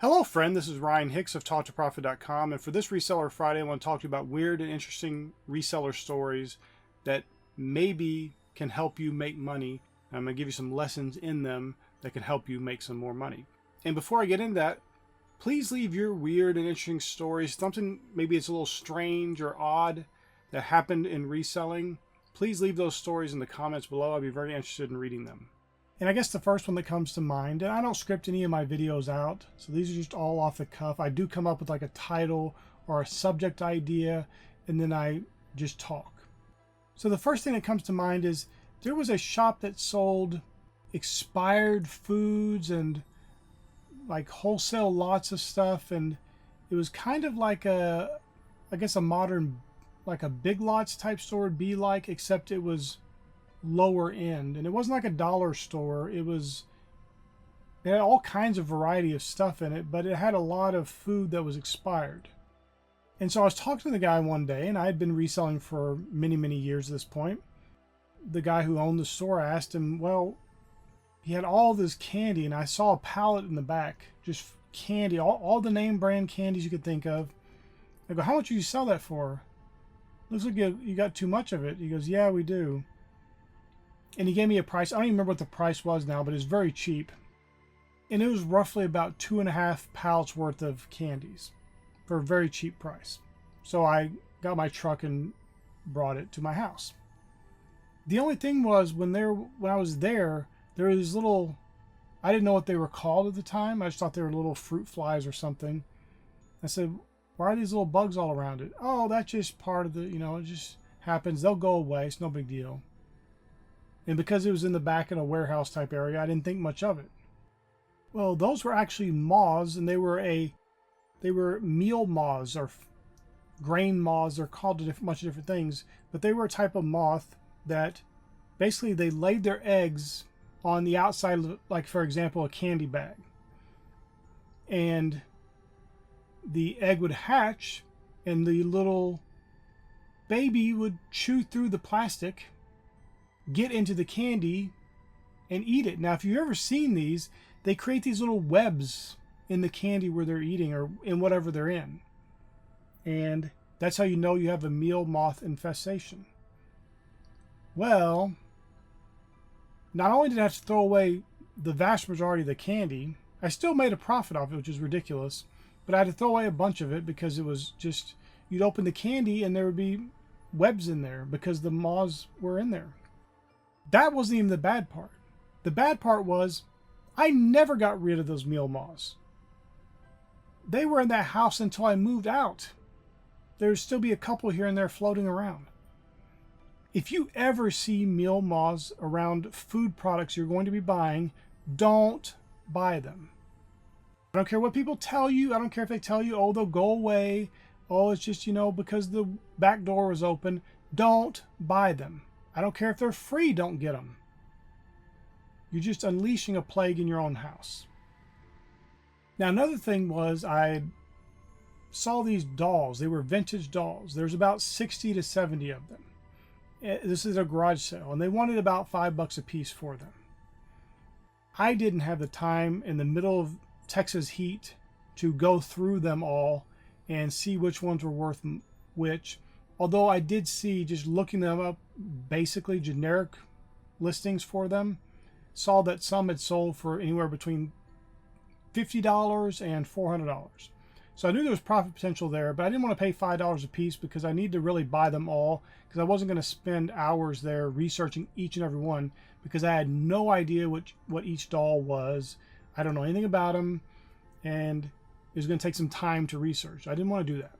Hello friend, this is Ryan Hicks of TalkToProfit.com, and for this Reseller Friday I want to talk to you about weird and interesting reseller stories that maybe can help you make money. I'm going to give you some lessons in them that can help you make some more money. And before I get into that, please leave your weird and interesting stories, something maybe it's a little strange or odd that happened in reselling. Please leave those stories in the comments below. I'd be very interested in reading them. And I guess the first one that comes to mind, and I don't script any of my videos out, so these are just all off the cuff. I do come up with like a title or a subject idea, and then I just talk. So the first thing that comes to mind is there was a shop that sold expired foods and like wholesale lots of stuff, and it was kind of like I guess a modern, like a Big Lots type store would be like, except it was lower end, and it wasn't like a dollar store. It had all kinds of variety of stuff in it, but it had a lot of food that was expired. And so I was talking to the guy one day, and I had been reselling for many years at this point. The guy who owned the store, I asked him, well, he had all this candy, and I saw a pallet in the back, just candy, all the name brand candies you could think of. I go, how much do you sell that for? Looks like you got too much of it. He goes, yeah, we do. And he gave me a price. I don't even remember what the price was now, but it's very cheap. And it was roughly about 2.5 pallets worth of candies for a very cheap price. So I got my truck and brought it to my house. The only thing was when I was there were these little, I didn't know what they were called at the time. I just thought they were little fruit flies or something. I said, why are these little bugs all around it? Oh, that's just part of the, it just happens. They'll go away. It's no big deal. And because it was in the back in a warehouse type area, I didn't think much of it. Well, those were actually moths, and they were meal moths or grain moths. They're called a bunch of different things, but they were a type of moth that basically they laid their eggs on the outside of, like, for example, a candy bag. And the egg would hatch, and the little baby would chew through the plastic, get into the candy, and eat it. Now, if you've ever seen these, they create these little webs in the candy where they're eating or in whatever they're in. And that's how you know you have a meal moth infestation. Well, not only did I have to throw away the vast majority of the candy, I still made a profit off it, which is ridiculous. But I had to throw away a bunch of it because it was just, you'd open the candy and there would be webs in there because the moths were in there. That wasn't even the bad part. The bad part was I never got rid of those meal moths. They were in that house until I moved out. There'd still be a couple here and there floating around. If you ever see meal moths around food products you're going to be buying, don't buy them. I don't care what people tell you. I don't care if they tell you, oh, they'll go away. Oh, it's just, because the back door was open. Don't buy them. I don't care if they're free, don't get them. You're just unleashing a plague in your own house. Now, another thing was I saw these dolls. They were vintage dolls. There's about 60 to 70 of them. This is a garage sale, and they wanted about $5 a piece for them. I didn't have the time in the middle of Texas heat to go through them all and see which ones were worth which. Although I did see, just looking them up, basically generic listings for them, saw that some had sold for anywhere between $50 and $400. So I knew there was profit potential there, but I didn't want to pay $5 a piece because I needed to really buy them all, because I wasn't going to spend hours there researching each and every one because I had no idea what each doll was. I don't know anything about them, and it was going to take some time to research. I didn't want to do that.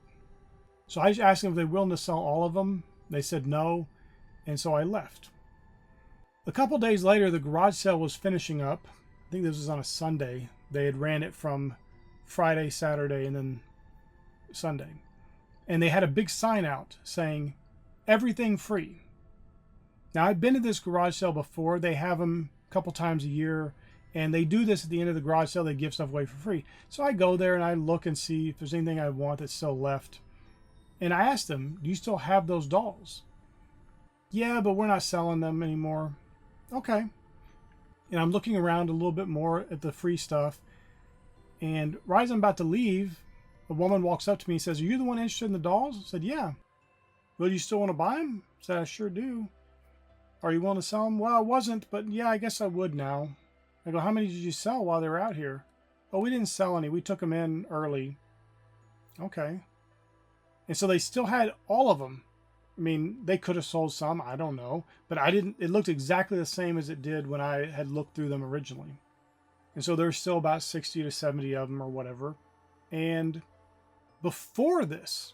So I just asked them if they were willing to sell all of them. They said no, and so I left. A couple days later, the garage sale was finishing up. I think this was on a Sunday. They had ran it from Friday, Saturday, and then Sunday. And they had a big sign out saying, everything free. Now, I've been to this garage sale before. They have them a couple times a year, and they do this at the end of the garage sale. They give stuff away for free. So I go there and I look and see if there's anything I want that's still left. And I asked them, do you still have those dolls? Yeah, but we're not selling them anymore. Okay. And I'm looking around a little bit more at the free stuff. And right as I'm about to leave, a woman walks up to me and says, "Are you the one interested in the dolls?" I said, "Yeah." "Well, do you still want to buy them?" I said, "I sure do." "Are you willing to sell them?" "Well, I wasn't, but yeah, I guess I would now." I go, "How many did you sell while they were out here?" "Oh, we didn't sell any. We took them in early." "Okay." And so they still had all of them. I mean, they could have sold some, I don't know, but I didn't. It looked exactly the same as it did when I had looked through them originally. And so there's still about 60 to 70 of them or whatever. And before this,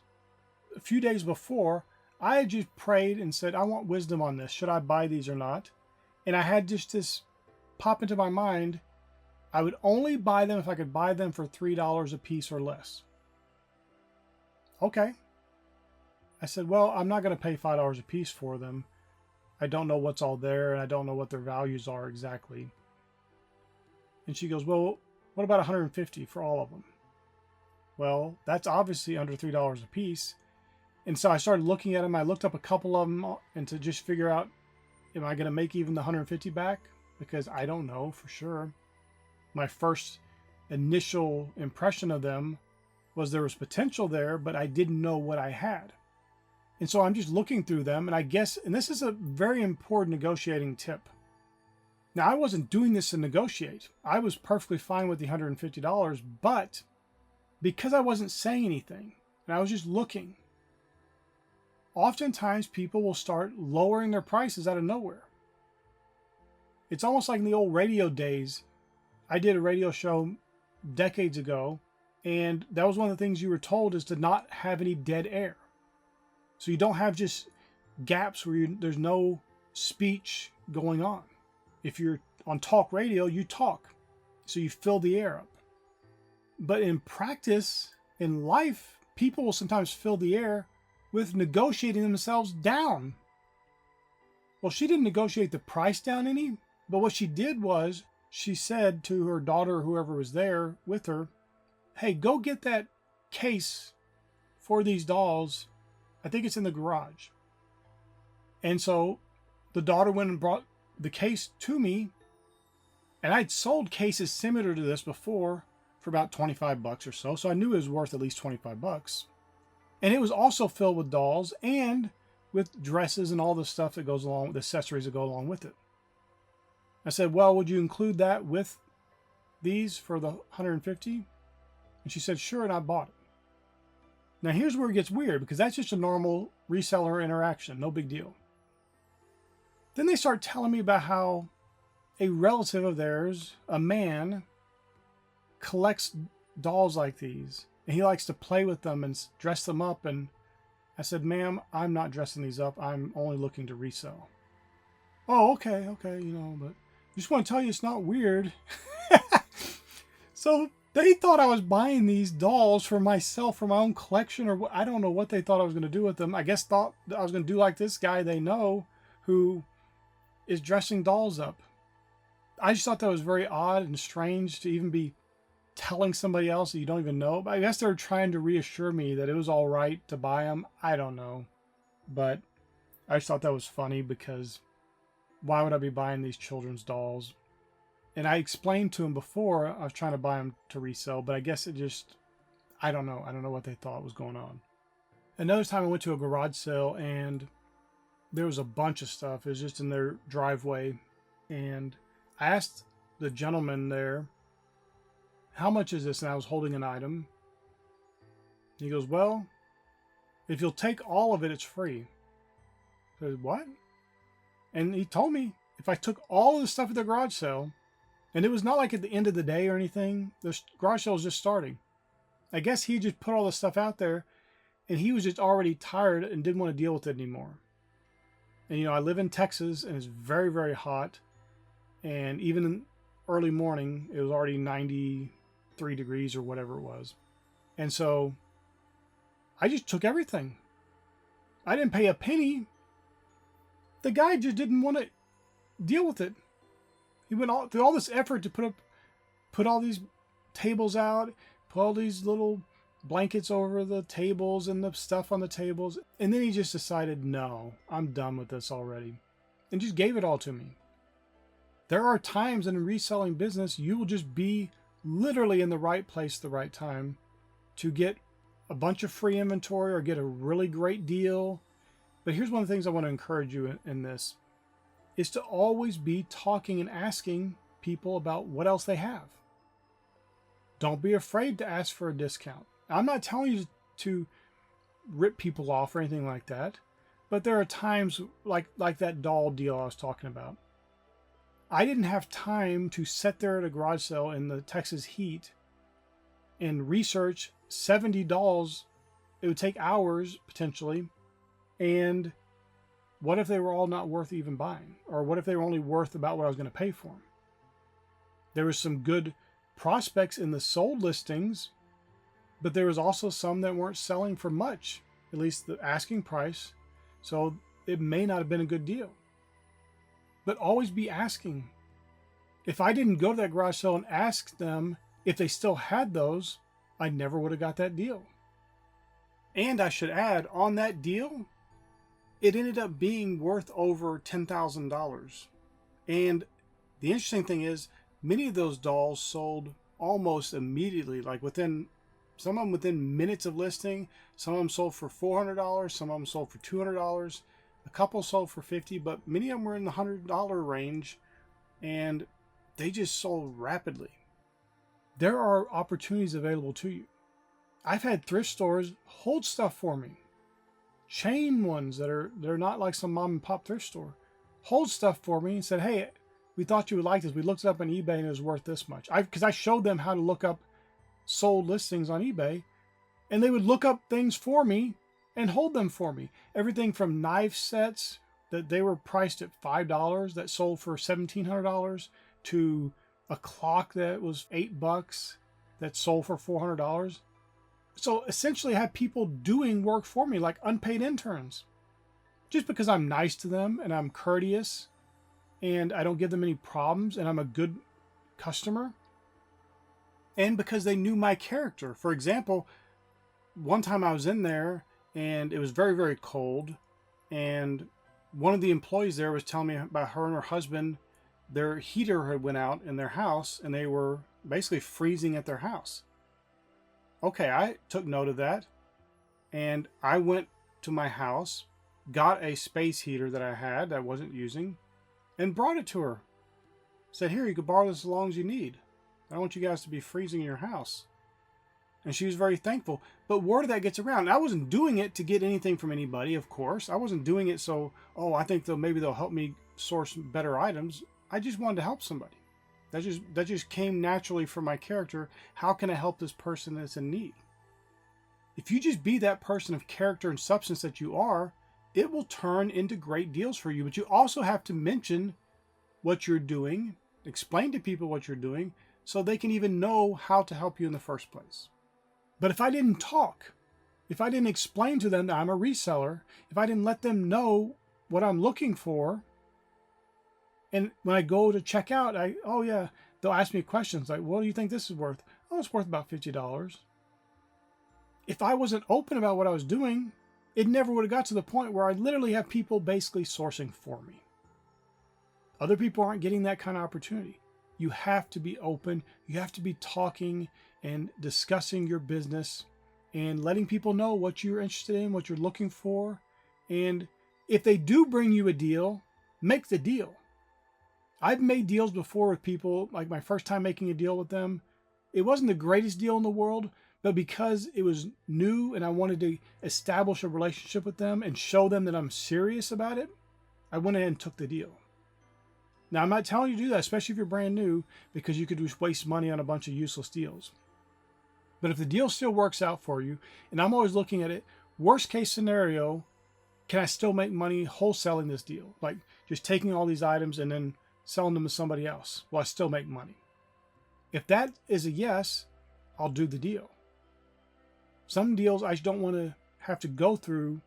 a few days before, I had just prayed and said, "I want wisdom on this. Should I buy these or not?" And I had just this pop into my mind. I would only buy them if I could buy them for $3 a piece or less. Okay. I said, "Well, I'm not going to pay $5 a piece for them. I don't know what's all there, and I don't know what their values are exactly." And she goes, "Well, what about 150 for all of them?" Well, that's obviously under $3 a piece. And so I started looking at them. I looked up a couple of them and to just figure out, am I going to make even the 150 back? Because I don't know for sure. My first initial impression of them was there was potential there, but I didn't know what I had. And so I'm just looking through them, and I guess, and this is a very important negotiating tip. Now, I wasn't doing this to negotiate. I was perfectly fine with the $150, but because I wasn't saying anything, and I was just looking, oftentimes people will start lowering their prices out of nowhere. It's almost like in the old radio days. I did a radio show decades ago, and that was one of the things you were told is to not have any dead air. So you don't have just gaps where there's no speech going on. If you're on talk radio, you talk. So you fill the air up. But in practice, in life, people will sometimes fill the air with negotiating themselves down. Well, she didn't negotiate the price down any, but what she did was she said to her daughter, or whoever was there with her, "Hey, go get that case for these dolls. I think it's in the garage." And so the daughter went and brought the case to me, and I'd sold cases similar to this before for about $25 or so. So I knew it was worth at least $25. And it was also filled with dolls and with dresses and all the stuff that goes along with the accessories that go along with it. I said, "Well, would you include that with these for the 150? And she said, "Sure," and I bought it. Now here's where it gets weird, because that's just a normal reseller interaction, no big deal. Then they start telling me about how a relative of theirs, a man, collects dolls like these, and he likes to play with them and dress them up. And I said, "Ma'am, I'm not dressing these up. I'm only looking to resell." "Oh, okay, but I just want to tell you it's not weird." So they thought I was buying these dolls for myself, for my own collection, or I don't know what they thought I was going to do with them. I guess thought I was going to do like this guy they know who is dressing dolls up. I just thought that was very odd and strange to even be telling somebody else that you don't even know. But I guess they're trying to reassure me that it was all right to buy them. I don't know. But I just thought that was funny, because why would I be buying these children's dolls? And I explained to him before I was trying to buy them to resell, but I guess it just, I don't know. I don't know what they thought was going on. Another time I went to a garage sale, and there was a bunch of stuff. It was just in their driveway. And I asked the gentleman there, "How much is this?" And I was holding an item. He goes, "Well, if you'll take all of it, it's free." I said, "What?" And he told me if I took all of the stuff at the garage sale, and it was not like at the end of the day or anything. The garage sale was just starting. I guess he just put all the stuff out there, and he was just already tired and didn't want to deal with it anymore. And, I live in Texas, and it's very, very hot. And even in early morning, it was already 93 degrees or whatever it was. And so I just took everything. I didn't pay a penny. The guy just didn't want to deal with it. He went through all this effort to put all these tables out, put all these little blankets over the tables and the stuff on the tables. And then he just decided, "No, I'm done with this already," and just gave it all to me. There are times in a reselling business, you will just be literally in the right place at the right time to get a bunch of free inventory or get a really great deal. But here's one of the things I want to encourage you in this is to always be talking and asking people about what else they have. Don't be afraid to ask for a discount. I'm not telling you to rip people off or anything like that, but there are times like that doll deal I was talking about. I didn't have time to sit there at a garage sale in the Texas heat and research 70 dolls. It would take hours potentially. And what if they were all not worth even buying? Or what if they were only worth about what I was going to pay for them? There was some good prospects in the sold listings, but there was also some that weren't selling for much, at least the asking price. So it may not have been a good deal. But always be asking. If I didn't go to that garage sale and ask them if they still had those, I never would have got that deal. And I should add, on that deal, it ended up being worth over $10,000. And the interesting thing is, many of those dolls sold almost immediately, like some of them within minutes of listing. Some of them sold for $400, some of them sold for $200. A couple sold for $50, but many of them were in the $100 range, and they just sold rapidly. There are opportunities available to you. I've had thrift stores hold stuff for me. Chain ones they're not like some mom and pop thrift store. Hold stuff for me and said, hey, we thought you would like this. We looked it up on eBay and it was worth this much. Because I showed them how to look up sold listings on eBay, and they would look up things for me and hold them for me. Everything from knife sets that they were priced at $5 that sold for $1,700 to a clock that was $8 that sold for $400. So essentially I had people doing work for me, like unpaid interns, just because I'm nice to them and I'm courteous and I don't give them any problems and I'm a good customer, and because they knew my character. For example, one time I was in there and it was very, very cold, and one of the employees there was telling me about her and her husband. Their heater had went out in their house and they were basically freezing at their house. Okay, I took note of that, and I went to my house, got a space heater that I had that I wasn't using, and brought it to her. Said, here, you can borrow this as long as you need. I don't want you guys to be freezing in your house. And she was very thankful. But word of that gets around. And I wasn't doing it to get anything from anybody, of course. I wasn't doing it so, I think maybe they'll help me source better items. I just wanted to help somebody. That just came naturally from my character. How can I help this person that's in need? If you just be that person of character and substance that you are, it will turn into great deals for you. But you also have to mention what you're doing, explain to people what you're doing, so they can even know how to help you in the first place. But if I didn't talk, if I didn't explain to them that I'm a reseller, if I didn't let them know what I'm looking for, and when I go to check out, they'll ask me questions like, what do you think this is worth? Oh, it's worth about $50. If I wasn't open about what I was doing, it never would have got to the point where I literally have people basically sourcing for me. Other people aren't getting that kind of opportunity. You have to be open. You have to be talking and discussing your business and letting people know what you're interested in, what you're looking for. And if they do bring you a deal, make the deal. I've made deals before with people, like my first time making a deal with them. It wasn't the greatest deal in the world, but because it was new and I wanted to establish a relationship with them and show them that I'm serious about it, I went ahead and took the deal. Now, I'm not telling you to do that, especially if you're brand new, because you could just waste money on a bunch of useless deals. But if the deal still works out for you, and I'm always looking at it, worst case scenario, can I still make money wholesaling this deal? Like just taking all these items and then selling them to somebody else. Will I still make money? If that is a yes, I'll do the deal. Some deals I don't want to have to go through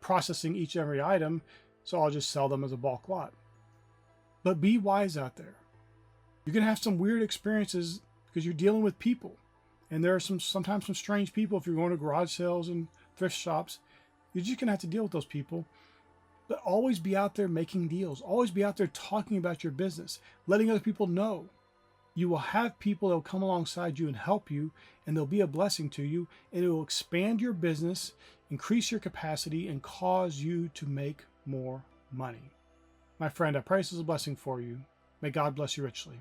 processing each and every item, so I'll just sell them as a bulk lot. But be wise out there. You're going to have some weird experiences because you're dealing with people. And there are sometimes some strange people. If you're going to garage sales and thrift shops, you're just going to have to deal with those people. But always be out there making deals. Always be out there talking about your business, letting other people know. You will have people that will come alongside you and help you, and they'll be a blessing to you, and it will expand your business, increase your capacity, and cause you to make more money. My friend, I pray this is a blessing for you. May God bless you richly.